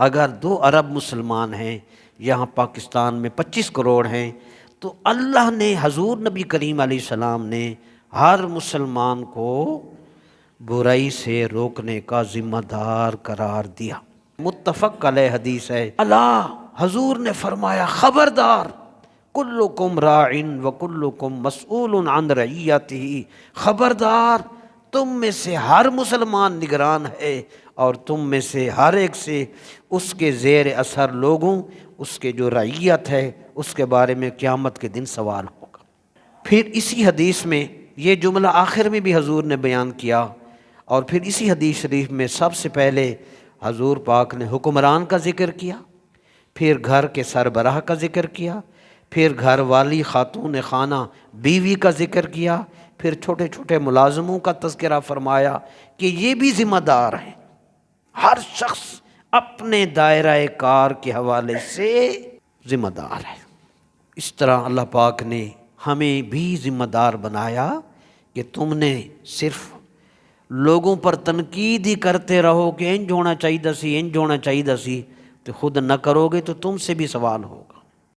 اگر 2 ارب مسلمان ہیں، یہاں پاکستان میں 25 کروڑ ہیں، تو اللہ نے، حضور نبی کریم علیہ السلام نے ہر مسلمان کو برائی سے روکنے کا ذمہ دار قرار دیا۔ متفق علیہ حدیث ہے، اللہ حضور نے فرمایا خبردار، کلکم راعن وکلکم مسئول عن رعیتہ، خبردار تم میں سے ہر مسلمان نگران ہے، اور تم میں سے ہر ایک سے اس کے زیر اثر لوگوں، اس کے جو رعیت ہے، اس کے بارے میں قیامت کے دن سوال ہوگا۔ پھر اسی حدیث میں یہ جملہ آخر میں بھی حضور نے بیان کیا، اور پھر اسی حدیث شریف میں سب سے پہلے حضور پاک نے حکمران کا ذکر کیا، پھر گھر کے سربراہ کا ذکر کیا، پھر گھر والی خاتون خانہ بیوی کا ذکر کیا، پھر چھوٹے چھوٹے ملازموں کا تذکرہ فرمایا کہ یہ بھی ذمہ دار ہیں۔ ہر شخص اپنے دائرہ کار کے حوالے سے ذمہ دار ہے۔ اس طرح اللہ پاک نے ہمیں بھی ذمہ دار بنایا کہ تم نے صرف لوگوں پر تنقید ہی کرتے رہو کہ انج ہونا چاہیے سی، انج ہونا چاہیے سی، تو خود نہ کرو گے تو تم سے بھی سوال ہوگا۔